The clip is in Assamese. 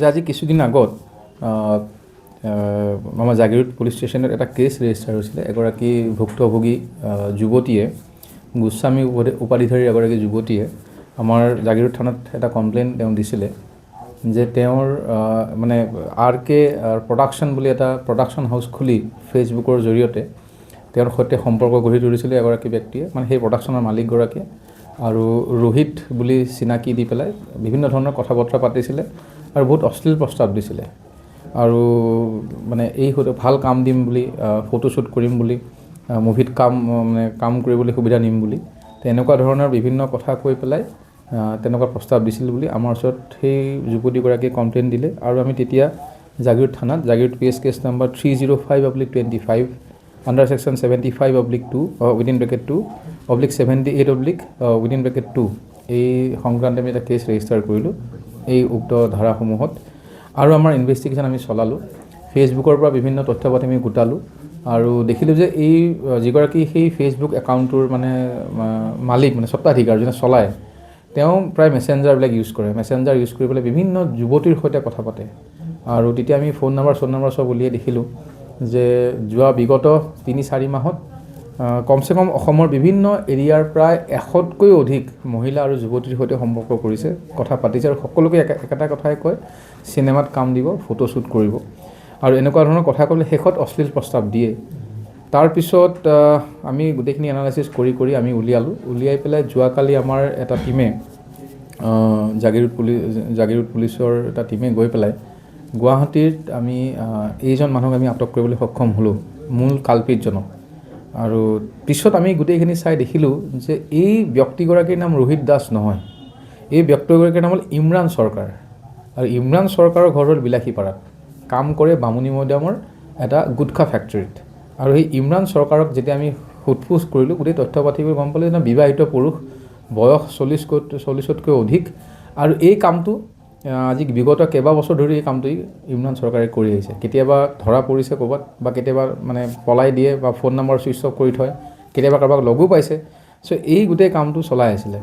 যে আজি কিছুদিন আগত আমাৰ জাগিৰোড পুলিচ ষ্টেচনত এটা কেছ ৰেজিষ্টাৰ হৈছিলে। এগৰাকী ভুক্তভোগী যুৱতীয়ে, গোস্বামী উপাধিধাৰী এগৰাকী যুৱতীয়ে আমাৰ জাগিৰোড থানাত এটা কমপ্লেইন তেওঁ দিছিলে যে তেওঁৰ মানে RK প্ৰডাকশ্যন বুলি এটা প্ৰডাকশ্যন হাউচ খুলি ফেচবুকৰ জৰিয়তে তেওঁৰ সৈতে সম্পৰ্ক গঢ়ি তুলিছিলে এগৰাকী ব্যক্তিয়ে, মানে সেই প্ৰডাকশ্যনৰ মালিকগৰাকীয়ে, আৰু ৰোহিত বুলি চিনাকি দি পেলাই বিভিন্ন ধৰণৰ কথা বতৰা পাতিছিলে আৰু বহুত অশ্লীল প্ৰস্তাৱ দিছিলে। আৰু মানে এই ভাল কাম দিম বুলি, ফটোশ্বুট কৰিম বুলি, মুভিত কাম কৰিবলৈ সুবিধা নিম বুলি, তেনেকুৱা ধৰণৰ বিভিন্ন কথা কৈ পেলাই তেনেকুৱা প্ৰস্তাৱ দিছিল বুলি আমাৰ ওচৰত সেই যুৱতীগৰাকীয়ে কমপ্লেইন দিলে। আৰু আমি তেতিয়া জাগিৰোড থানাত Jagiroad PS case number 305/25 under section 75/2 (2)/78/2 এই সংক্ৰান্তে আমি এটা কেছ ৰেজিষ্টাৰ কৰিলোঁ এই উক্ত ধাৰাসমূহত। আৰু আমাৰ ইনভেষ্টিগেশ্যন আমি চলালোঁ, ফেচবুকৰ পৰা বিভিন্ন তথ্য পাতি আমি গোটালোঁ আৰু দেখিলোঁ যে এই যিগৰাকী সেই ফেচবুক একাউণ্টটোৰ মানে মালিক, মানে স্বত্বাধিকাৰ যোনে চলায়, তেওঁ প্ৰায় মেছেঞ্জাৰবিলাক ইউজ কৰে। মেছেঞ্জাৰ ইউজ কৰি পেলাই বিভিন্ন যুৱতীৰ সৈতে কথা পাতে। আৰু তেতিয়া আমি ফোন নম্বৰ চব উলিয়াই দেখিলোঁ যে যোৱা বিগত 3-4 মাহত কমচে কম অসমৰ বিভিন্ন এৰিয়াৰ প্ৰায় 100তকৈও অধিক মহিলা আৰু যুৱতীৰ সৈতে সম্পৰ্ক কৰিছে, কথা পাতিছে, আৰু সকলোকে একেটা কথাই কয়, চিনেমাত কাম দিব, ফটোশ্বুট কৰিব, আৰু এনেকুৱা ধৰণৰ কথা ক'লে শেষত অশ্লীল প্ৰস্তাৱ দিয়ে। তাৰপিছত আমি গোটেইখিনি এনালাইচিছ কৰি আমি উলিয়াই পেলাই যোৱাকালি আমাৰ এটা টীমে জাগিৰোড পুলিচৰ এটা টীমে গৈ পেলাই গুৱাহাটীত আমি এইজন মানুহক আমি আটক কৰিবলৈ সক্ষম হ'লোঁ, মূল কালপিতজনক। আৰু পিছত আমি গোটেইখিনি চাই দেখিলোঁ যে এই ব্যক্তিগৰাকীৰ নাম ৰোহিত দাস নহয়, এই ব্যক্তিগৰাকীৰ নাম হ'ল ইমৰান চৰকাৰ। আৰু ইমৰান চৰকাৰৰ ঘৰ হ'ল বিলাসীপাৰাত, কাম কৰে বামুণী মৈদামৰ এটা গুটখা ফেক্টৰীত। আৰু সেই ইমৰান চৰকাৰক যেতিয়া আমি সোধপোছ কৰিলোঁ, গোটেই তথ্য পাতিবোৰ গম পালোঁ যে বিবাহিত পুৰুষ, বয়স 40তকৈ অধিক, আৰু এই কামটো আজি বিগত কেইবাবছৰ ধৰি এই কামটো ইমৰান চৰকাৰে কৰি আহিছে। কেতিয়াবা ধৰা পৰিছে ক'ৰবাত, বা কেতিয়াবা মানে পলাই দিয়ে, বা ফোন নম্বৰ ছুইচ অফ কৰি থয়, কেতিয়াবা কাৰোবাক লগো পাইছে। চ' এই গোটেই কামটো চলাই আছিলে।